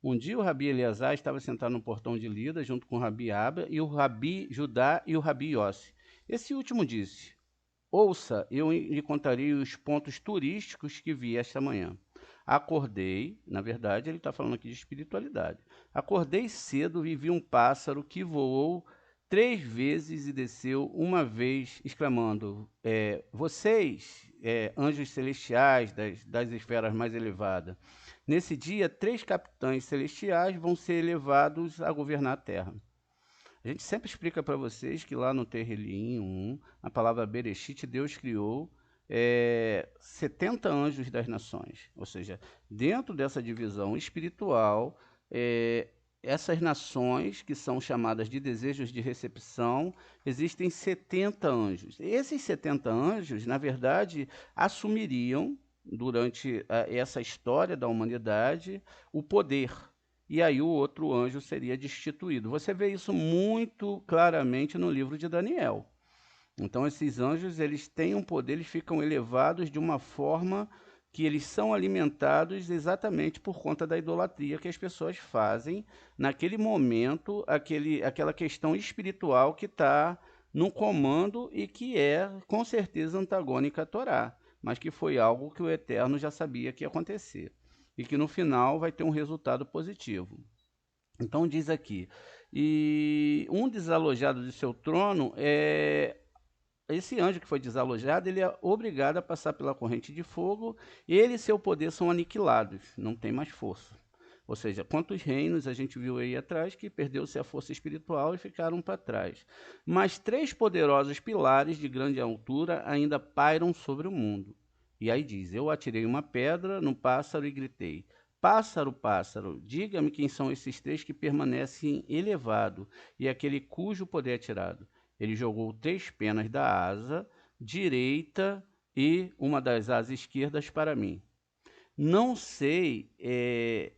Um dia o Rabi Eleazar estava sentado no portão de Lida, junto com o Rabi Abba e o Rabi Judá e o Rabi Yossi. Esse último disse: ouça, eu lhe contarei os pontos turísticos que vi esta manhã. Acordei, na verdade, ele está falando aqui de espiritualidade. Acordei cedo e vi um pássaro que voou 3 vezes e desceu uma vez, exclamando: vocês, anjos celestiais das esferas mais elevadas, nesse dia 3 capitães celestiais vão ser elevados a governar a terra. A gente sempre explica para vocês que lá no Terrilim 1, a palavra Bereshit, Deus criou 70 anjos das nações. Ou seja, dentro dessa divisão espiritual, essas nações, que são chamadas de desejos de recepção, existem 70 anjos. Esses 70 anjos, na verdade, assumiriam, durante essa história da humanidade, o poder. E aí o outro anjo seria destituído. Você vê isso muito claramente no livro de Daniel. Então esses anjos, eles têm um poder, eles ficam elevados de uma forma que eles são alimentados exatamente por conta da idolatria que as pessoas fazem naquele momento, aquela questão espiritual que está no comando e que é com certeza antagônica à Torá, mas que foi algo que o Eterno já sabia que ia acontecer e que no final vai ter um resultado positivo. Então diz aqui, e um desalojado de seu trono esse anjo que foi desalojado, ele é obrigado a passar pela corrente de fogo, ele e seu poder são aniquilados, não tem mais força. Ou seja, quantos reinos a gente viu aí atrás que perdeu-se a força espiritual e ficaram para trás. Mas 3 poderosos pilares de grande altura ainda pairam sobre o mundo. E aí diz: eu atirei uma pedra no pássaro e gritei: pássaro, pássaro, diga-me quem são esses 3 que permanecem elevado e aquele cujo poder é tirado. Ele jogou 3 penas da asa direita e uma das asas esquerdas para mim. Não sei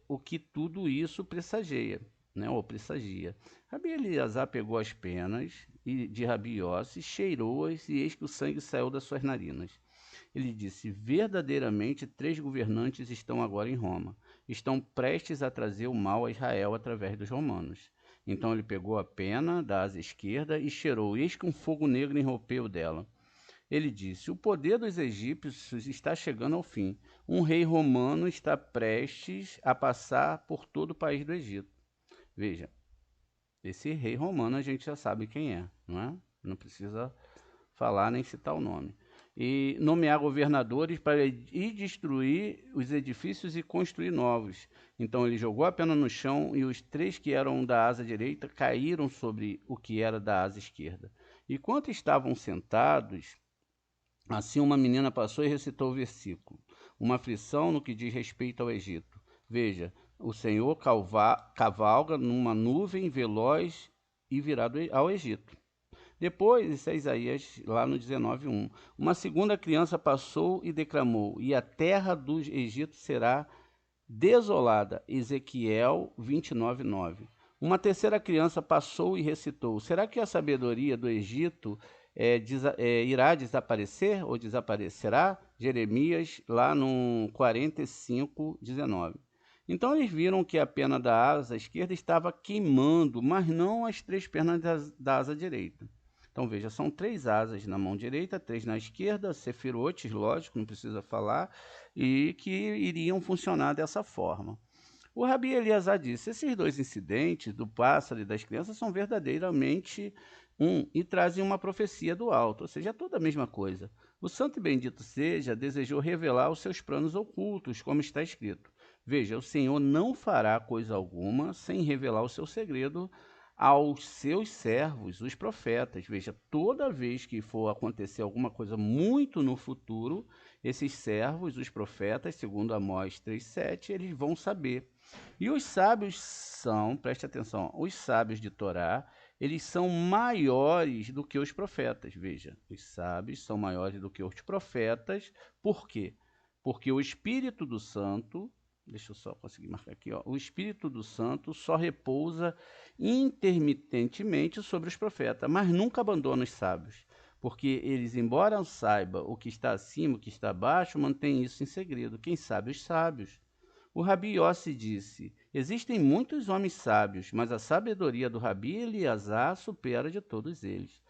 o que tudo isso pressagia, né, ou pressagia. Rabi Eleazar pegou as penas de Rabi Yossi, cheirou-as, e eis que o sangue saiu das suas narinas. Ele disse: verdadeiramente 3 governantes estão agora em Roma. Estão prestes a trazer o mal a Israel através dos romanos. Então ele pegou a pena da asa esquerda e cheirou, eis que um fogo negro irrompeu dela. Ele disse: o poder dos egípcios está chegando ao fim. Um rei romano está prestes a passar por todo o país do Egito. Veja, esse rei romano a gente já sabe quem é, não é? Não precisa falar nem citar o nome. E nomear governadores para ir destruir os edifícios e construir novos. Então ele jogou a pena no chão e os 3 que eram da asa direita caíram sobre o que era da asa esquerda. Enquanto estavam sentados, assim uma menina passou e recitou o versículo: uma aflição no que diz respeito ao Egito. Veja, o Senhor cavalga numa nuvem veloz e virado ao Egito. Depois, isso é Isaías, lá no 19:1. Uma segunda criança passou e declamou: e a terra do Egito será desolada. Ezequiel 29:9. Uma terceira criança passou e recitou: será que a sabedoria do Egito irá desaparecer ou desaparecerá? Jeremias, lá no 45:19. Então eles viram que a pena da asa esquerda estava queimando, mas não as 3 pernas da asa direita. Então veja, são 3 asas na mão direita, 3 na esquerda, sefirotes, lógico, não precisa falar, e que iriam funcionar dessa forma. O Rabi Eleazar disse: esses 2 incidentes, do pássaro e das crianças, são verdadeiramente e trazem uma profecia do alto, ou seja, é toda a mesma coisa. O santo e bendito seja desejou revelar os seus planos ocultos, como está escrito. Veja, o Senhor não fará coisa alguma sem revelar o seu segredo aos seus servos, os profetas. Veja, toda vez que for acontecer alguma coisa muito no futuro, esses servos, os profetas, segundo Amós 3:7, eles vão saber. E os sábios são, preste atenção, os sábios de Torá, eles são maiores do que os profetas. Veja, os sábios são maiores do que os profetas. Por quê? Porque o Espírito do Santo, deixa eu só conseguir marcar aqui, ó, o Espírito do Santo só repousa intermitentemente sobre os profetas, mas nunca abandona os sábios. Porque eles, embora saibam o que está acima, o que está abaixo, mantêm isso em segredo. Quem sabe? Os sábios. O Rabi Yossi disse: Existem muitos homens sábios, mas a sabedoria do Rabi Eliasar supera de todos eles.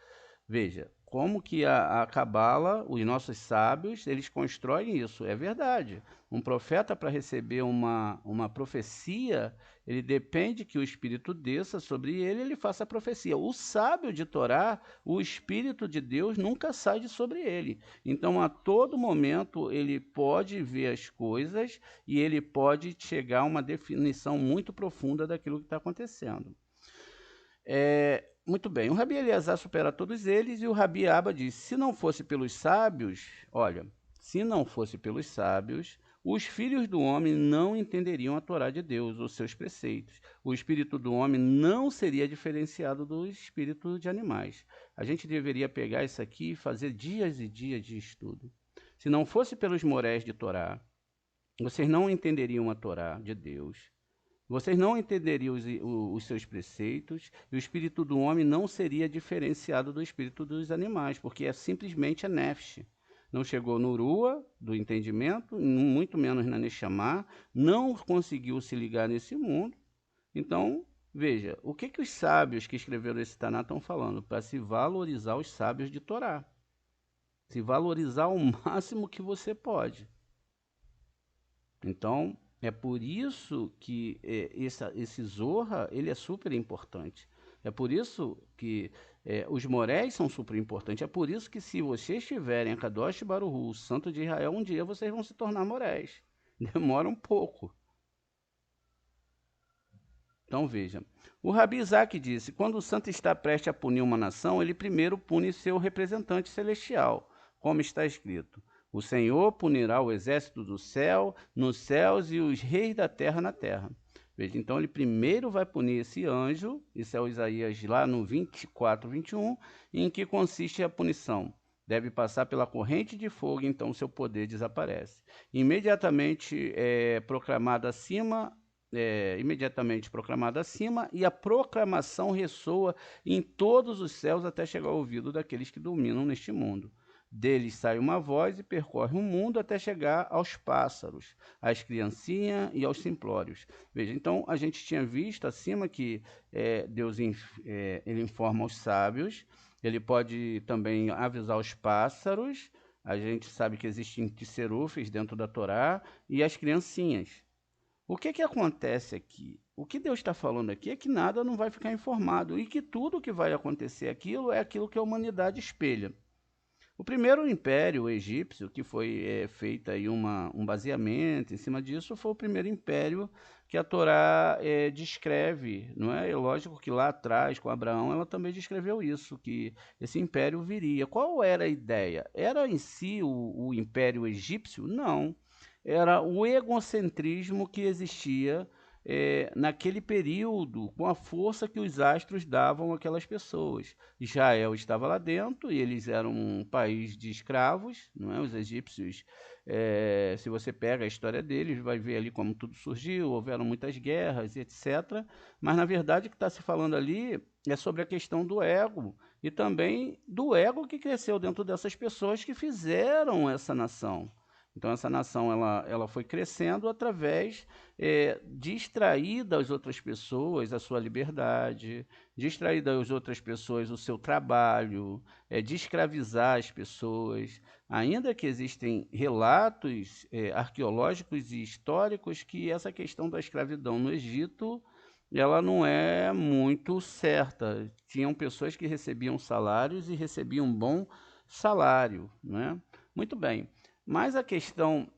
Veja, como que a Cabala, os nossos sábios, eles constroem isso. É verdade. Um profeta, para receber uma profecia, ele depende que o Espírito desça sobre ele e ele faça a profecia. O sábio de Torá, o Espírito de Deus nunca sai de sobre ele. Então, a todo momento, ele pode ver as coisas e ele pode chegar a uma definição muito profunda daquilo que está acontecendo. Muito bem, o Rabi Eleazar supera todos eles e o Rabi Abba diz, se não fosse pelos sábios, olha, se não fosse pelos sábios, os filhos do homem não entenderiam a Torá de Deus, os seus preceitos. O espírito do homem não seria diferenciado do espírito de animais. A gente deveria pegar isso aqui e fazer dias e dias de estudo. Se não fosse pelos morés de Torá, vocês não entenderiam a Torá de Deus. Vocês não entenderiam os seus preceitos e o espírito do homem não seria diferenciado do espírito dos animais, porque é simplesmente a nefesh. Não chegou no Urua, do entendimento, muito menos na Neshama, não conseguiu se ligar nesse mundo. Então, veja, o que os sábios que escreveram esse Taná estão falando? Para se valorizar os sábios de Torá. Se valorizar o máximo que você pode. Então, é por isso que esse Zohar, ele é super importante. É por isso que os moréis são super importantes. É por isso que se vocês tiverem a Kadosh Baruch Hu, o Santo de Israel, um dia vocês vão se tornar moréis. Demora um pouco. Então veja, o Rabi Isaac disse, quando o santo está prestes a punir uma nação, ele primeiro pune seu representante celestial, como está escrito. O Senhor punirá o exército do céu nos céus e os reis da terra na terra. Veja, então ele primeiro vai punir esse anjo, isso é o Isaías lá no 24, 21, em que consiste a punição. Deve passar pela corrente de fogo, então seu poder desaparece. Imediatamente proclamado acima, e a proclamação ressoa em todos os céus até chegar ao ouvido daqueles que dominam neste mundo. Deles sai uma voz e percorre o mundo até chegar aos pássaros, às criancinhas e aos simplórios. Veja, então a gente tinha visto acima que Deus ele informa os sábios, ele pode também avisar os pássaros, a gente sabe que existem serufes dentro da Torá, e as criancinhas. O que acontece aqui? O que Deus está falando aqui é que nada não vai ficar informado e que tudo que vai acontecer aquilo é aquilo que a humanidade espelha. O primeiro império egípcio, que foi feito aí um baseamento em cima disso, foi o primeiro império que a Torá descreve, não é? É lógico que lá atrás, com Abraão, ela também descreveu isso, que esse império viria. Qual era a ideia? Era em si o império egípcio? Não. Era o egocentrismo que existia naquele período, com a força que os astros davam àquelas pessoas. Israel estava lá dentro e eles eram um país de escravos, não é? Os egípcios, se você pega a história deles, vai ver ali como tudo surgiu, houveram muitas guerras, etc. Mas, na verdade, o que está se falando ali é sobre a questão do ego e também do ego que cresceu dentro dessas pessoas que fizeram essa nação. Então, essa nação ela foi crescendo através de extrair das outras pessoas a sua liberdade, de extrair das outras pessoas o seu trabalho, de escravizar as pessoas. Ainda que existem relatos arqueológicos e históricos que essa questão da escravidão no Egito ela não é muito certa. Tinham pessoas que recebiam salários e recebiam um bom salário, né? Muito bem. Mas a questão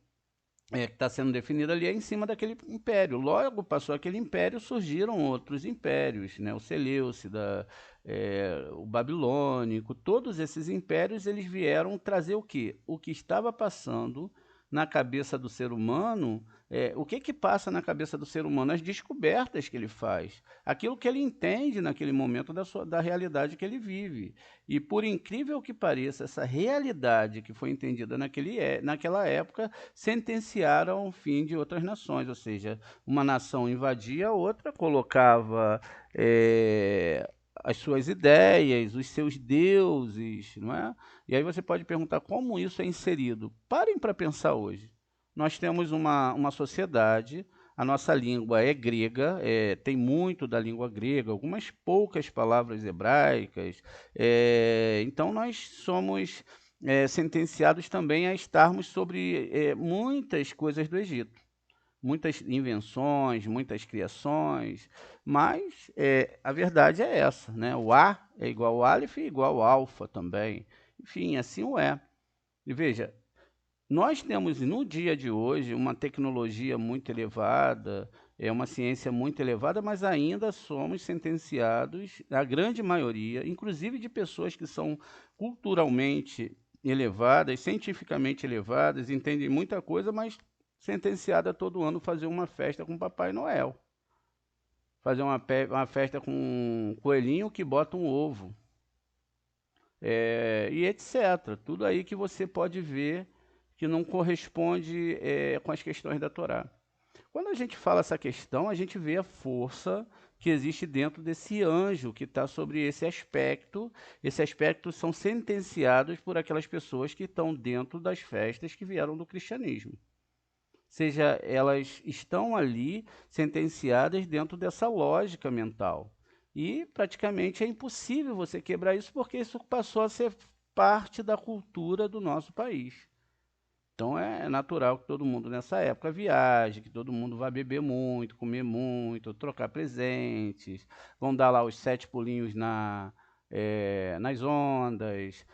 que está sendo definida ali é em cima daquele império. Logo passou aquele império, surgiram outros impérios, né? O Seleucida, o Babilônico, todos esses impérios eles vieram trazer o quê? O que estava passando na cabeça do ser humano, o que passa na cabeça do ser humano? As descobertas que ele faz, aquilo que ele entende naquele momento da realidade que ele vive. E por incrível que pareça, essa realidade que foi entendida naquela época sentenciaram o fim de outras nações, ou seja, uma nação invadia a outra, colocava as suas ideias, os seus deuses, não é? E aí você pode perguntar como isso é inserido. Parem para pensar hoje. Nós temos uma sociedade A nossa língua é grega, tem muito da língua grega, algumas poucas palavras hebraicas. Então, nós somos sentenciados também a estarmos sobre muitas coisas do Egito. Muitas invenções, muitas criações, mas a verdade é essa, né? O A é igual ao Aleph e igual ao Alfa também. Enfim, assim o é. E veja, nós temos no dia de hoje uma tecnologia muito elevada, uma ciência muito elevada, mas ainda somos sentenciados, a grande maioria, inclusive de pessoas que são culturalmente elevadas, cientificamente elevadas, entendem muita coisa, mas sentenciada a todo ano fazer uma festa com Papai Noel. Fazer uma festa com um coelhinho que bota um ovo. E etc. Tudo aí que você pode ver que não corresponde com as questões da Torá. Quando a gente fala essa questão, a gente vê a força que existe dentro desse anjo que está sobre esse aspecto. Esse aspecto são sentenciados por aquelas pessoas que estão dentro das festas que vieram do cristianismo. Seja, elas estão ali sentenciadas dentro dessa lógica mental. E praticamente é impossível você quebrar isso, porque isso passou a ser parte da cultura do nosso país. Então é natural que todo mundo nessa época viaje, que todo mundo vá beber muito, comer muito, trocar presentes, vão dar lá os 7 pulinhos nas ondas,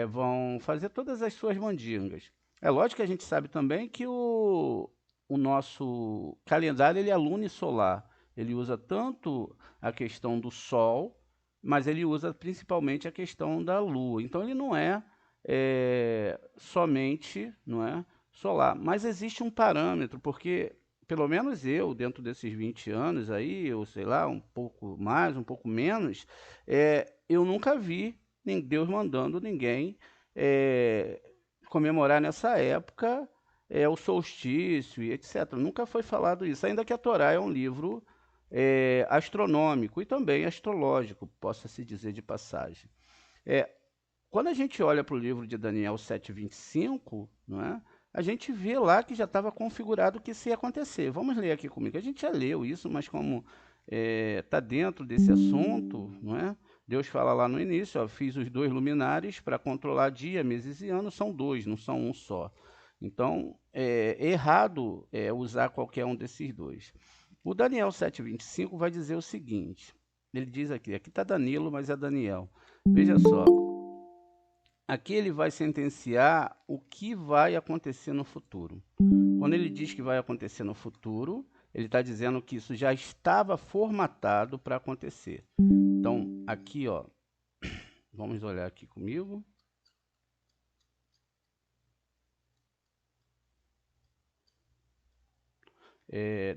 vão fazer todas as suas mandingas. É lógico que a gente sabe também que o nosso calendário ele é lunisolar. Ele usa tanto a questão do Sol, mas ele usa principalmente a questão da Lua. Então ele não é somente, não é, solar. Mas existe um parâmetro, porque pelo menos eu, dentro desses 20 anos aí, ou sei lá, um pouco mais, um pouco menos, eu nunca vi nem Deus mandando ninguém comemorar nessa época o solstício e etc. Nunca foi falado isso, ainda que a Torá é um livro astronômico e também astrológico, possa-se dizer de passagem. Quando a gente olha para o livro de Daniel 7:25, não é? A gente vê lá que já estava configurado o que isso ia acontecer. Vamos ler aqui comigo. A gente já leu isso, mas como está dentro desse assunto, não é? Deus fala lá no início, ó, fiz os 2 luminares para controlar dia, meses e anos, são 2, não são um só. Então, é errado usar qualquer um desses 2. O Daniel 7:25 vai dizer o seguinte, ele diz aqui está Danilo, mas é Daniel. Veja só, aqui ele vai sentenciar o que vai acontecer no futuro. Quando ele diz que vai acontecer no futuro, ele está dizendo que isso já estava formatado para acontecer. Então, aqui, ó, vamos olhar aqui comigo.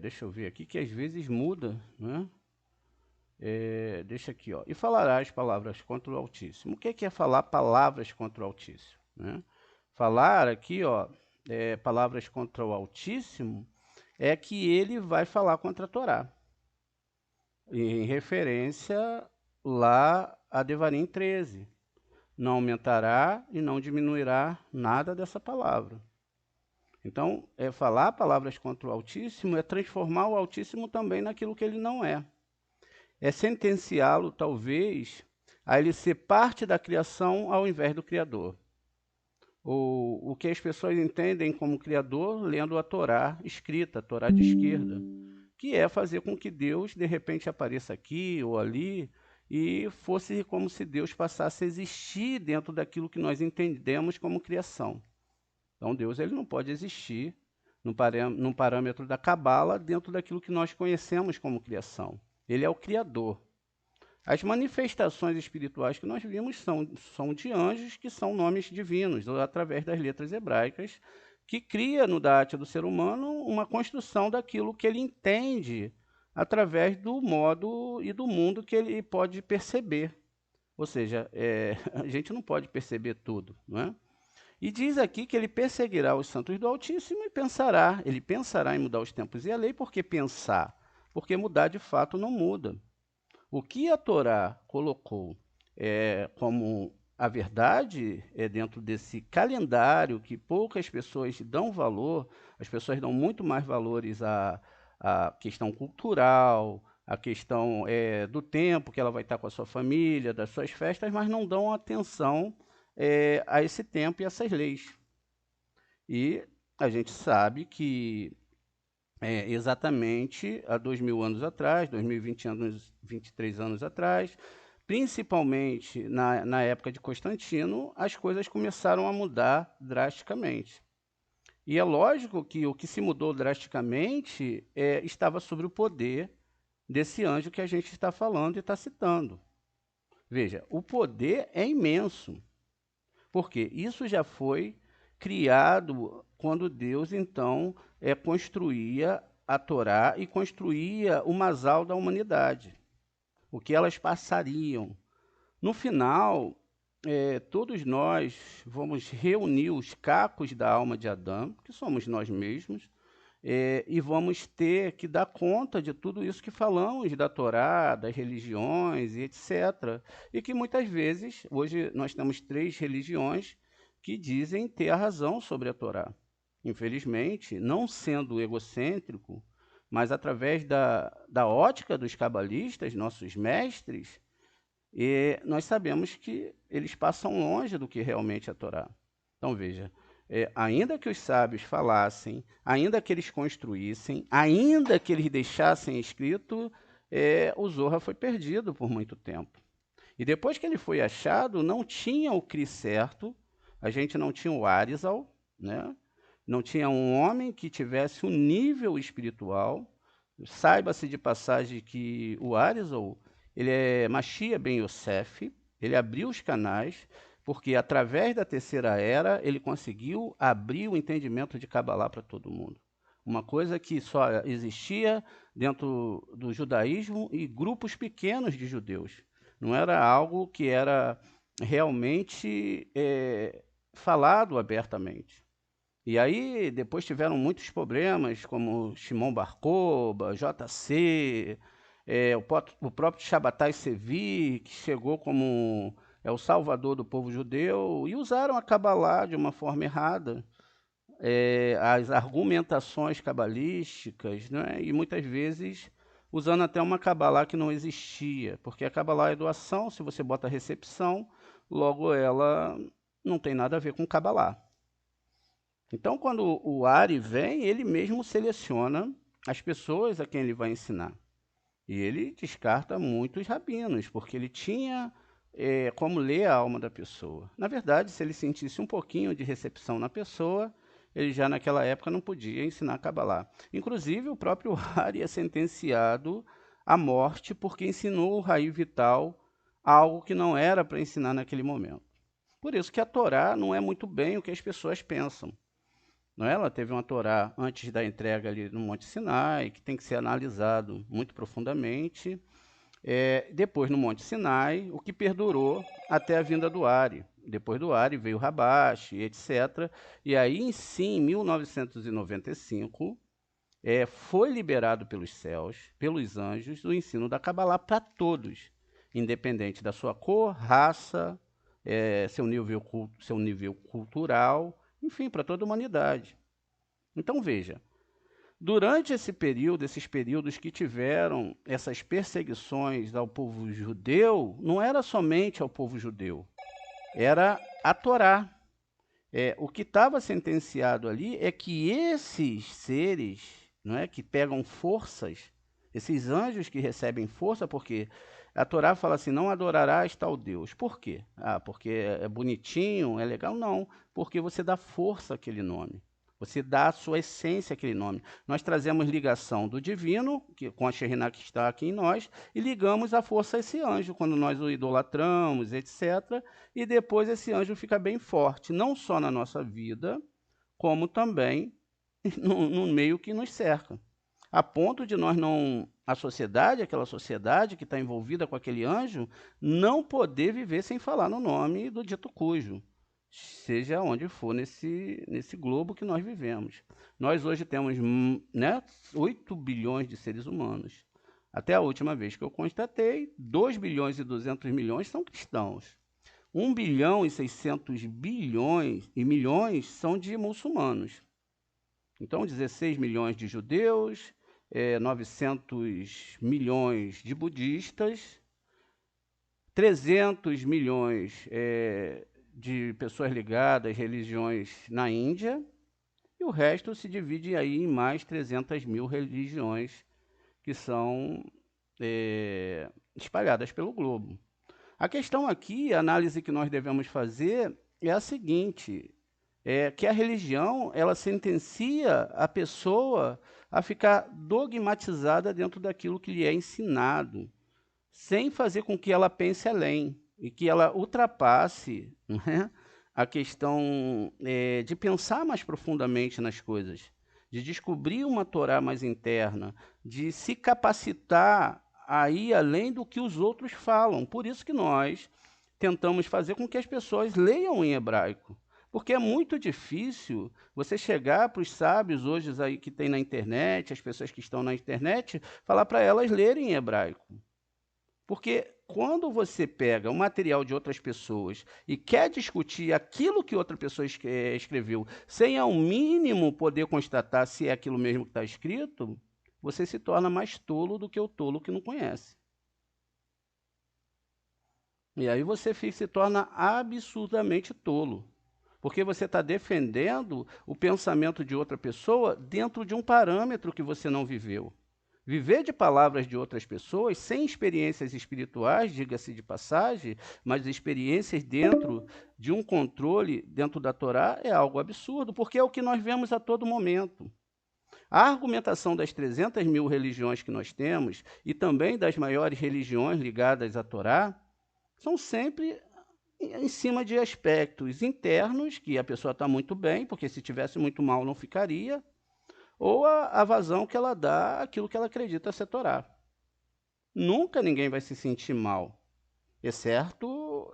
Deixa eu ver aqui, que às vezes muda, né? Deixa aqui, ó. E falarás palavras contra o Altíssimo. O que é falar palavras contra o Altíssimo, né? Falar aqui, ó, palavras contra o Altíssimo é que ele vai falar contra a Torá, em referência lá a Devarim 13. Não aumentará e não diminuirá nada dessa palavra. Então, falar palavras contra o Altíssimo é transformar o Altíssimo também naquilo que ele não é. É sentenciá-lo, talvez, a ele ser parte da criação ao invés do Criador. O que as pessoas entendem como Criador lendo a Torá escrita, a Torá de esquerda, que é fazer com que Deus, de repente, apareça aqui ou ali e fosse como se Deus passasse a existir dentro daquilo que nós entendemos como criação. Então, Deus ele não pode existir num parâmetro da Cabala dentro daquilo que nós conhecemos como criação. Ele é o Criador. As manifestações espirituais que nós vimos são de anjos, que são nomes divinos, através das letras hebraicas, que cria no date do ser humano uma construção daquilo que ele entende através do modo e do mundo que ele pode perceber. Ou seja, a gente não pode perceber tudo, não é? E diz aqui que ele perseguirá os santos do Altíssimo e ele pensará em mudar os tempos e a lei, por que pensar? Porque mudar de fato não muda. O que a Torá colocou como a verdade dentro desse calendário que poucas pessoas dão valor, as pessoas dão muito mais valores a questão cultural, a questão do tempo que ela vai estar com a sua família, das suas festas, mas não dão atenção a esse tempo e essas leis. E a gente sabe que exatamente há 2000 anos atrás, 2020 anos, 23 anos atrás, principalmente na época de Constantino, as coisas começaram a mudar drasticamente. E é lógico que o que se mudou drasticamente estava sobre o poder desse anjo que a gente está falando e está citando. Veja, o poder é imenso, porque isso já foi criado quando Deus, então, construía a Torá e construía o masal da humanidade, o que elas passariam. No final, todos nós vamos reunir os cacos da alma de Adão, que somos nós mesmos, e vamos ter que dar conta de tudo isso que falamos da Torá, das religiões e etc. E que muitas vezes, hoje nós temos 3 religiões que dizem ter a razão sobre a Torá. Infelizmente, não sendo egocêntrico, mas através da ótica dos cabalistas, nossos mestres, nós sabemos que eles passam longe do que realmente é a Torá. Então veja, ainda que os sábios falassem, ainda que eles construíssem, ainda que eles deixassem escrito, o Zohar foi perdido por muito tempo. E depois que ele foi achado, não tinha o CRI certo, a gente não tinha o Arizal, né? Não tinha um homem que tivesse um nível espiritual. Saiba-se de passagem que o Arizal, ele é Mashiach ben Yosef, ele abriu os canais, porque através da terceira era ele conseguiu abrir o entendimento de Kabbalah para todo mundo. Uma coisa que só existia dentro do judaísmo e grupos pequenos de judeus. Não era algo que era realmente falado abertamente. E aí depois tiveram muitos problemas, como Shimon Bar Kokhba, JC, o próprio Shabbatai Sevi, que chegou como o salvador do povo judeu, e usaram a Kabbalah de uma forma errada. As argumentações cabalísticas, né? E muitas vezes usando até uma Kabbalah que não existia, porque a Kabbalah é doação, se você bota recepção, logo ela não tem nada a ver com Kabbalah. Então, quando o Ari vem, ele mesmo seleciona as pessoas a quem ele vai ensinar. E ele descarta muitos rabinos, porque ele tinha como ler a alma da pessoa. Na verdade, se ele sentisse um pouquinho de recepção na pessoa, ele já naquela época não podia ensinar Kabbalah. Inclusive, o próprio Ari é sentenciado à morte porque ensinou o Raí Vital algo que não era para ensinar naquele momento. Por isso que a Torá não é muito bem o que as pessoas pensam. Não é? Ela teve uma Torá antes da entrega ali no Monte Sinai, que tem que ser analisado muito profundamente. Depois, no Monte Sinai, o que perdurou até a vinda do Ari. Depois do Ari veio o Rabash, etc. E aí, sim, em 1995, foi liberado pelos céus, pelos anjos, o ensino da Kabbalah para todos, independente da sua cor, raça, seu nível cultural, enfim, para toda a humanidade. Então veja, durante esse período, esses períodos que tiveram essas perseguições ao povo judeu, não era somente ao povo judeu, era a Torá. O que estava sentenciado ali é que esses seres, não é, que pegam forças, esses anjos que recebem força, porque a Torá fala assim, não adorarás tal Deus. Por quê? Porque é bonitinho, é legal? Não, porque você dá força àquele nome. Você dá a sua essência àquele nome. Nós trazemos ligação do divino, com a Shekhinah que está aqui em nós, e ligamos a força a esse anjo, quando nós o idolatramos, etc. E depois esse anjo fica bem forte, não só na nossa vida, como também no meio que nos cerca. A ponto de nós não, a sociedade, aquela sociedade que está envolvida com aquele anjo, não poder viver sem falar no nome do dito cujo, seja onde for nesse globo que nós vivemos. Nós hoje temos 8 bilhões de seres humanos. Até a última vez que eu constatei, 2 bilhões e 200 milhões são cristãos. 1 bilhão e 600 bilhões e milhões são de muçulmanos. Então, 16 milhões de judeus, 900 milhões de budistas, 300 milhões de pessoas ligadas às religiões na Índia, e o resto se divide aí em mais 300 mil religiões que são espalhadas pelo globo. A questão aqui, a análise que nós devemos fazer é a seguinte, que a religião, ela sentencia a pessoa a ficar dogmatizada dentro daquilo que lhe é ensinado, sem fazer com que ela pense além e que ela ultrapasse, né, a questão de pensar mais profundamente nas coisas, de descobrir uma Torá mais interna, de se capacitar a ir além do que os outros falam. Por isso que nós tentamos fazer com que as pessoas leiam em hebraico. Porque é muito difícil você chegar para os sábios hoje aí que tem na internet, as pessoas que estão na internet, falar para elas lerem em hebraico. Porque quando você pega o material de outras pessoas e quer discutir aquilo que outra pessoa escreveu, sem ao mínimo poder constatar se é aquilo mesmo que está escrito, você se torna mais tolo do que o tolo que não conhece. E aí você se torna absurdamente tolo, porque você está defendendo o pensamento de outra pessoa dentro de um parâmetro que você não viveu. Viver de palavras de outras pessoas, sem experiências espirituais, diga-se de passagem, mas experiências dentro de um controle dentro da Torá é algo absurdo, porque é o que nós vemos a todo momento. A argumentação das 300 mil religiões que nós temos, e também das maiores religiões ligadas à Torá, são sempre em cima de aspectos internos, que a pessoa está muito bem, porque se tivesse muito mal não ficaria, ou a vazão que ela dá àquilo que ela acredita ser Torá. Nunca ninguém vai se sentir mal, exceto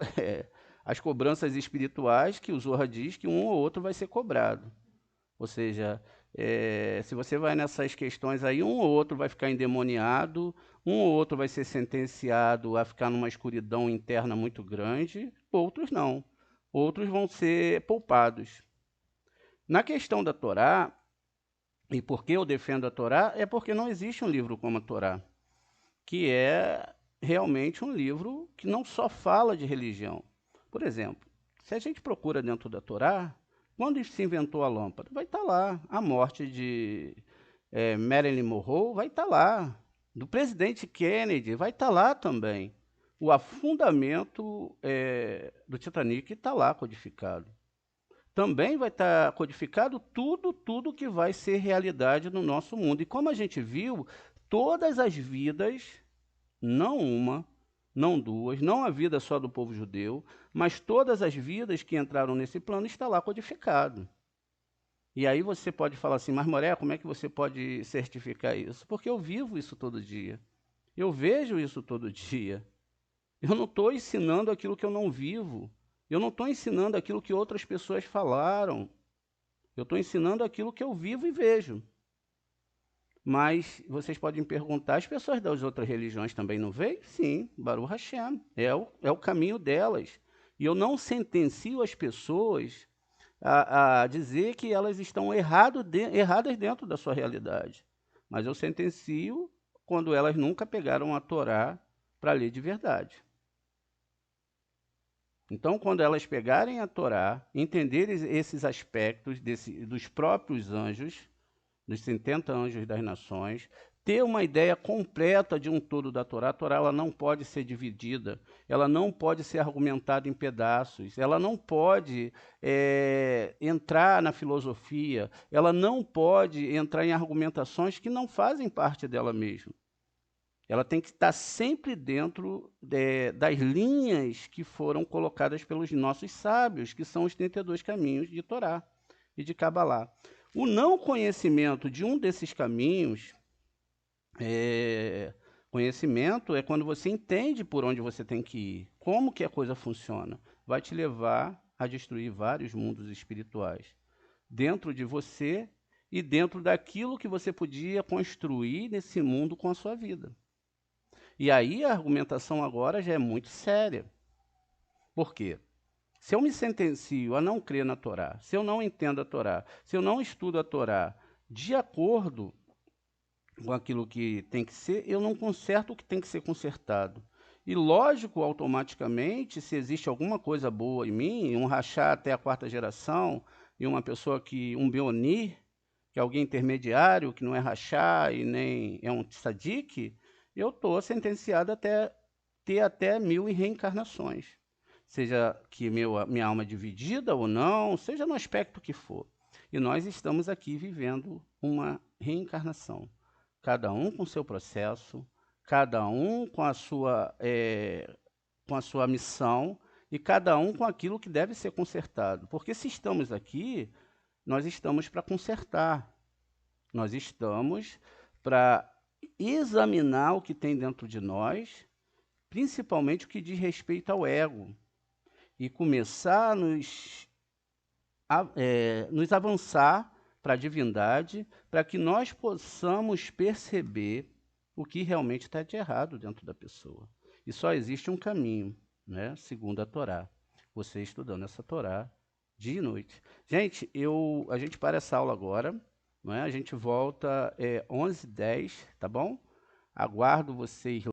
as cobranças espirituais que o Zohar diz que um ou outro vai ser cobrado. Ou seja, se você vai nessas questões aí, um ou outro vai ficar endemoniado, um ou outro vai ser sentenciado a ficar numa escuridão interna muito grande, outros não. Outros vão ser poupados. Na questão da Torá, e por que eu defendo a Torá, é porque não existe um livro como a Torá, que é realmente um livro que não só fala de religião. Por exemplo, se a gente procura dentro da Torá, quando se inventou a lâmpada, vai estar lá. A morte de Marilyn Monroe vai estar lá. Do presidente Kennedy vai estar lá também. O afundamento do Titanic está lá codificado. Também vai estar codificado tudo que vai ser realidade no nosso mundo. E como a gente viu, todas as vidas, não uma, não duas, não a vida só do povo judeu, mas todas as vidas que entraram nesse plano está lá codificado. E aí você pode falar assim, mas Moré, como é que você pode certificar isso? Porque eu vivo isso todo dia. Eu vejo isso todo dia. Eu não estou ensinando aquilo que eu não vivo. Eu não estou ensinando aquilo que outras pessoas falaram. Eu estou ensinando aquilo que eu vivo e vejo. Mas vocês podem perguntar, as pessoas das outras religiões também não veem? Sim, Baruch Hashem, é o caminho delas. E eu não sentencio as pessoas a dizer que elas estão erradas dentro da sua realidade. Mas eu sentencio quando elas nunca pegaram a Torá para ler de verdade. Então, quando elas pegarem a Torá, entenderem esses aspectos dos próprios anjos, dos 70 anjos das nações, ter uma ideia completa de um todo da Torá. A Torá ela não pode ser dividida, ela não pode ser argumentada em pedaços, ela não pode entrar na filosofia, ela não pode entrar em argumentações que não fazem parte dela mesma. Ela tem que estar sempre dentro das linhas que foram colocadas pelos nossos sábios, que são os 32 caminhos de Torá e de Cabalá. O não conhecimento de um desses caminhos, conhecimento é quando você entende por onde você tem que ir, como que a coisa funciona, vai te levar a destruir vários mundos espirituais, dentro de você e dentro daquilo que você podia construir nesse mundo com a sua vida. E aí a argumentação agora já é muito séria. Por quê? Se eu me sentencio a não crer na Torá, se eu não entendo a Torá, se eu não estudo a Torá de acordo com aquilo que tem que ser, eu não conserto o que tem que ser consertado. E lógico, automaticamente, se existe alguma coisa boa em mim, um rachar até a quarta geração, e uma pessoa que, um Beonir, que é alguém intermediário, que não é rachar e nem é um tzadik, eu estou sentenciado até ter até 1000 reencarnações. Seja que minha alma é dividida ou não, seja no aspecto que for. E nós estamos aqui vivendo uma reencarnação. Cada um com seu processo, cada um com a sua missão e cada um com aquilo que deve ser consertado. Porque se estamos aqui, nós estamos para consertar, nós estamos para examinar o que tem dentro de nós, principalmente o que diz respeito ao ego, e começar nos avançar para a divindade, para que nós possamos perceber o que realmente está de errado dentro da pessoa. E só existe um caminho, né? Segundo a Torá. Você estudando essa Torá dia e noite. Gente, a gente para essa aula agora, não é? A gente volta 11h10, tá bom? Aguardo vocês